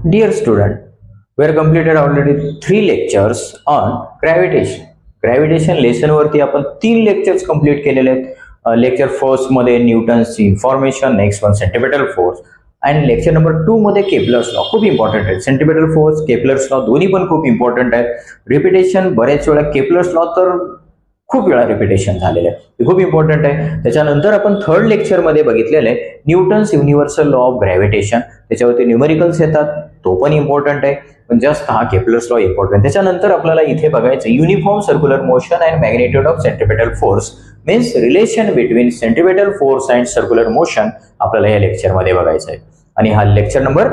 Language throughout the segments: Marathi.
Dear student, we have completed already 3 lectures on gravitation. Gravitation lesson वरती आपण 3 lectures complete केलेले आहेत. लेक्चर फर्स्ट मध्ये Newton's information, next one centripetal force आणि लेक्चर नंबर 2 मध्ये केपलर्स लॉ खूप इम्पॉर्टंट आहे. सेंट्रिपेटल फोर्स, केपलर्स लॉ दोन्ही पण खूप इम्पॉर्टंट आहे. रिपिटेशन बरेच वेळा केपलर्स लॉ तर खूप वेळा रिपिटेशन झालेलं आहे, ते खूप इम्पॉर्टंट आहे. त्याच्यानंतर आपण थर्ड लेक्चर मध्ये बघितलेलं आहे Newton's universal law of gravitation, त्याच्यावरती न्यूमेरिकल्स येतात, तो पण इम्पॉर्टंट आहे. पण जस्ट हा केपलर्स लॉ इम्पॉर्टंट. त्याच्यानंतर आपल्याला इथे बघायचं uniform circular motion and magnitude of centripetal force means relation between centripetal force and circular motion आपल्याला या लेक्चर मध्ये बघायचं आहे. आणि हा लेक्चर नंबर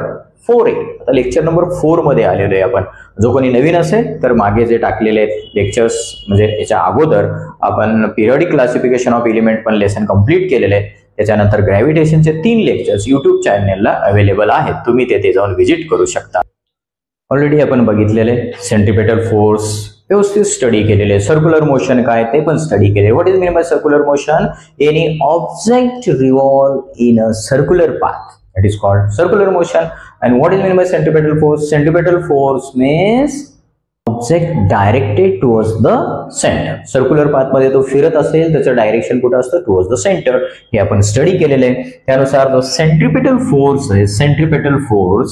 4 आहे. आता लेक्चर नंबर 4 मध्ये आलेलो आहे आपण. जो कोणी नवीन असेल तर मागे जे टाकलेले आहेत लेक्चर्स म्हणजे याच्या अगोदर आपण पिरियडिक क्लासिफिकेशन ऑफ एलिमेंट पण लेसन कंप्लीट केलेले आहे. त्याच्यानंतर ग्रॅव्हिटेशनचे 3 लेक्चर्स युट्यूब चॅनलला अवेलेबल आहेत, तुम्ही तेथे जाऊन व्हिजिट करू शकता. ऑलरेडी आपण बघितलेले सेंट्रिपेटल फोर्स व्यवस्थित स्टडी केलेले, सर्क्युलर मोशन काय ते पण स्टडी केले. What is mean by circular motion? Any object revolve in a circular path, that is called circular motion. And what is meant by centripetal force? Centripetal force means object directed towards the center. Circular path मध्ये तो फिरत असेल त्याचं डायरेक्शन कुठे असतं? Towards the centre. हे आपण स्टडी केलेले आहे. त्यानुसार जो सेंट्रिपेटल फोर्स आहे, centripetal force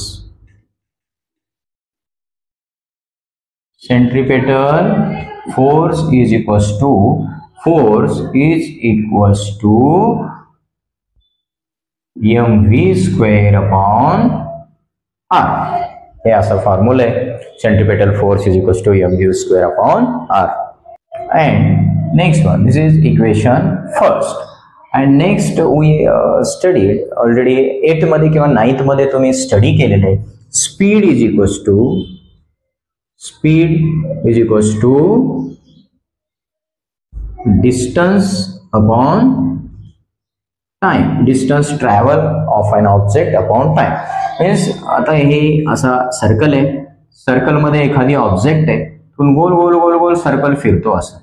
is equals to mv square upon r. हे असा फॉर्म्युला आहे. Centripetal force is equals to mv square upon r. And next one, this is equation first. And next we studied already 8th मध्ये किंवा 9th मध्ये तुम्ही स्टडी केलेले आहे. Speed is equals to distance upon time, distance travel of an object upon time. Means आता हे असा सर्कल आहे, सर्कल मध्ये एखादी ऑब्जेक्ट आहे, इथून गोल गोल गोल गोल सर्कल फिरतो असं,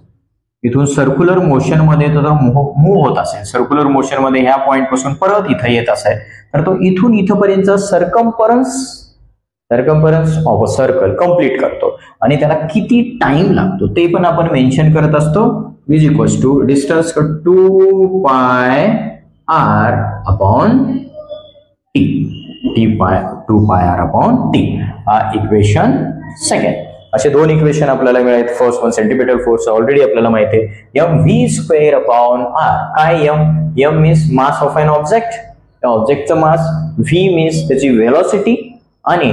इथून सर्क्युलर मोशन मध्ये तो जर मूव्ह होत असेल, सर्क्युलर मोशन मध्ये ह्या पॉइंट पासून परत इथे येत असेल तर तो इथून इथपर्यंत circumference of a circle complete करतो. आणि त्याला किती टाइम लागतो ते पण आपण मेन्शन करत असतो. Is equals to distance 2 pi r upon t, 2 pi r upon t. Equation second. असे दोन इक्वेशन आपल्याला मिळाले. First one centripetal force already आपल्याला माहिती आहे mv स्क्वेअर अपॉन r. काय m means mass of an object, त्या ऑब्जेक्टचं मास, v मीन्स त्याची व्हेलॉसिटी आणि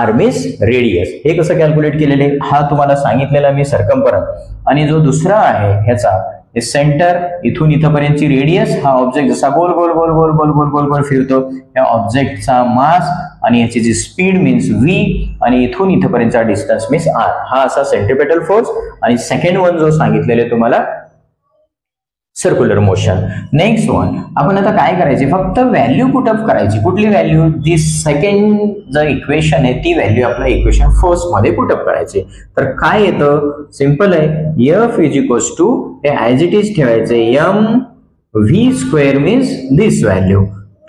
r मीन्स रेडियस. हे कसं कॅल्क्युलेट केलेले हा तुम्हाला सांगितलेला मी सर्कम्फरन्स. आणि जो दुसरा आहे ह्याचा सेंटर, इथून इथपर्यंतची रेडियस, हा ऑब्जेक्ट जसा गोल गोल गोल गोल गोल गोल गोल गोल फिरतो या ऑब्जेक्टचा मास आणि याची जी स्पीड मीन्स v आणि इथून इथपर्यंतचा डिस्टन्स मीन्स r. हा असा सेंट्रिपेटल फोर्स. आणि सेकंड वन जो सांगितलेले तुम्हाला सर्क्युलर मोशन. नेक्स्ट वन आपण आता काय करायचे, फक्त व्हॅल्यू पुटअप करायची. कुठली व्हॅल्यू? जी सेकंड जर इक्वेशन आहे ती व्हॅल्यू आपल्या इक्वेशन फर्स्ट मध्ये पुटअप करायची. तर काय येतं? सिंपल आहे. f इज इक्वल्स टू हे ऍज इट इज ठेवायचे mv square means this value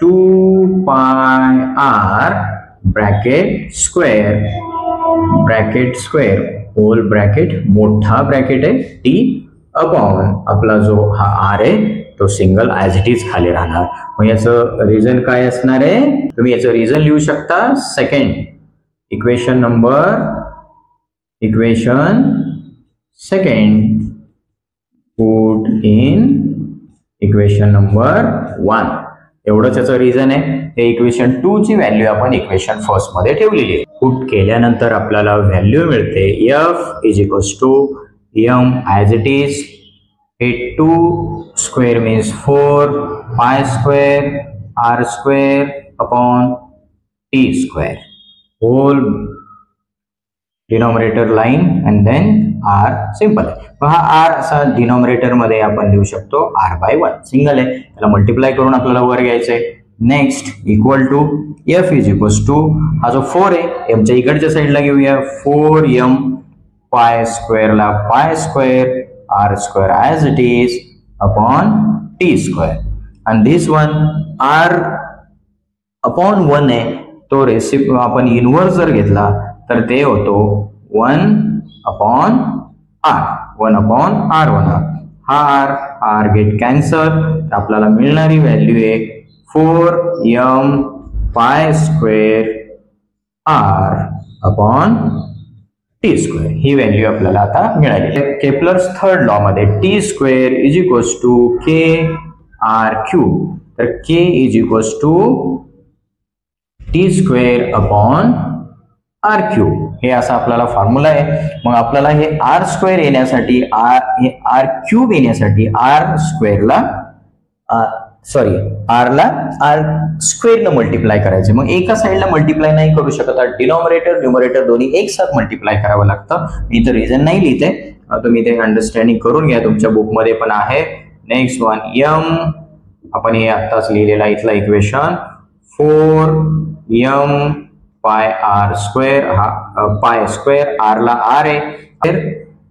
2 pi r bracket square whole bracket, मोठा ब्रॅकेट आहे, t अपॉन आपला जो हा r आहे तो सिंगल ऍज इट इज खाली राहणार. मग याचं रिझन काय असणार आहे? तुम्ही याचं रिझन लिहू शकता. Second equation put in equation number 1. एवढंच याचं रिझन आहे. हे इक्वेशन 2 ची व्हॅल्यू आपण इक्वेशन फर्स्ट मध्ये ठेवलेली आहे. पुट केल्यानंतर आपल्याला व्हॅल्यू मिळते f is equals to m as it is. 2 square means 4 pi square r square upon t square, whole denominator line and then r simple आहे. हा r असा डिनॉमिनेटर मध्ये आपण लिहू शकतो r/1. सिंगल आहे, त्याला मल्टिप्लाय करून आपल्याला वर घ्यायचंय. Next equal to f is equals to हा जो 4 आहे m च्या इकडच्या साईडला घेऊया. 4m पाय स्क्वेअर ला pi square r square as it is upon t square. and this one r upon 1 है तो रेसिपी आपण इनवर्स जर घेतला तर ते होतो 1/r 1/r होणार. हा r गेट कॅन्सल, तर आपल्याला मिळणारी व्हॅल्यू आहे 4m पाय स्क्वेअर r/t². ही व्हॅल्यू आपल्याला आता मिळाली. केपलर्स थर्ड लॉ मध्ये t² = k r³. तर k = t²/r³. हे असा आपल्याला फॉर्म्युला आहे. मग आपल्याला हे r² येण्यासाठी हे r³ येण्यासाठी r² ला r ला r² न मल्टिप्लाय करायचे. मग एका साइडला मल्टिप्लाय नाही करू शकत, डिनॉमिनेटर न्यूमरेटर दोन्ही एक साथ मल्टिप्लाय करावं लागतं. मी तर रिझन नाही लिहिते, तुम्ही ते अंडरस्टँडिंग करून घ्या, तुमच्या बुक मध्ये पण आहे. नेक्स्ट वन m, आपण हे आत्ताच लिहिलेला इथला इक्वेशन 4m पाय r², पाय स्क्वेअर, r ला r आहे. तर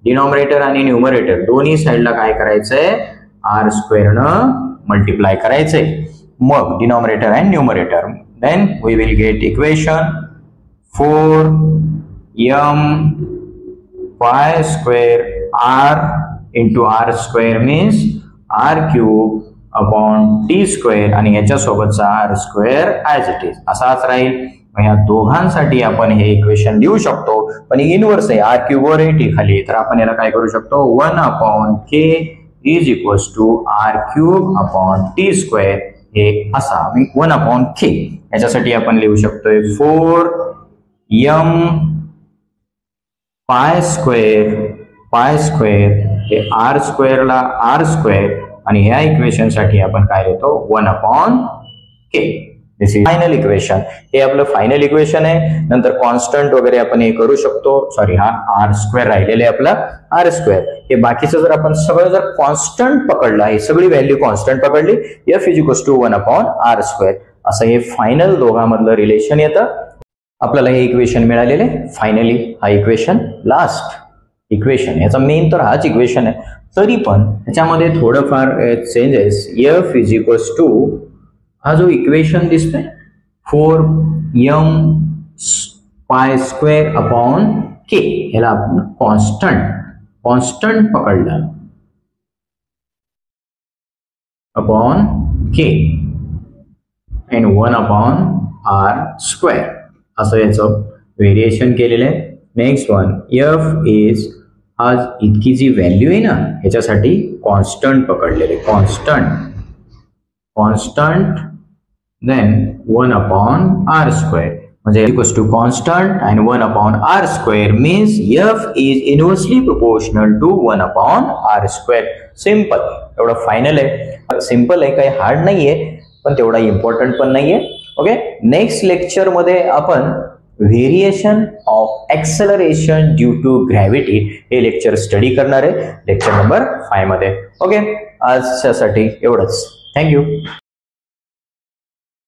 डिनॉमिनेटर आणि न्यूमरेटर दोन्ही साइडला काय करायचंय, r² न मल्टिप्लाय करायचंय. मग denominator and numerator, then we will get equation 4m pi square r into r² means r³/t², आणि याच्या सोबतचा r² ऍज इट इज असाच राहील. या दोघांसाठी आपण हे इक्वेशन लिहू शकतो, पण इनवर्स आहे, r³ वर आहे t खाली, तर आपण याला काय करू शकतो, 1/k = r³/t² हे असा 1/k. याच्यासाठी आपण लिहू शकतोय 4m पाय स्क्वेअर हे r² ला r², आणि ह्या इक्वेशन साठी आपण काय लिहितो, 1/k. This is final equation. हे आपलं फायनल इक्वेशन आहे. नंतर कॉन्स्टंट वगैरे आपण हे करू शकतो. सॉरी, हा r² राहिलेले आपला r². हे बाकीचं जर आपण सगळं जर कॉन्स्टंट पकडलं, हे सगळी व्हॅल्यू कॉन्स्टंट पकडली, f = 1/r², असं हे फायनल दोघांमधलं रिलेशन येतं. आपल्याला हे इक्वेशन मिळालेले. फायनली हा इक्वेशन लास्ट इक्वेशन, याचा मेन तर हाच इक्वेशन आहे. तरी पण याच्यामध्ये थोडंफार चेंजेस. f = हा जो इक्वेशन दिसतोय 4m पाय स्क्वेअर/k, याला आपण कॉन्स्टंट पकडलं /k and 1/r², असं याचं व्हेरिएशन केलेलं आहे. नेक्स्ट वन, f इज, आज इतकी जी व्हॅल्यू आहे ना, ह्याच्यासाठी कॉन्स्टंट पकडलेले, कॉन्स्टंट then 1/r², म्हणजे constant and 1/r² means f is inversely proportional to 1/r². Simple, एवढं फायनल आहे. सिंपल आहे, काही हार्ड नाहीये, पण तेवढा इम्पॉर्टंट पण नाहीये. ओके, नेक्स्ट लेक्चर मध्ये आपण variation of acceleration due to gravity हे लेक्चर स्टडी करणार आहे, लेक्चर नंबर 5 मध्ये. ओके, आजच्यासाठी एवढंच. थँक्यू.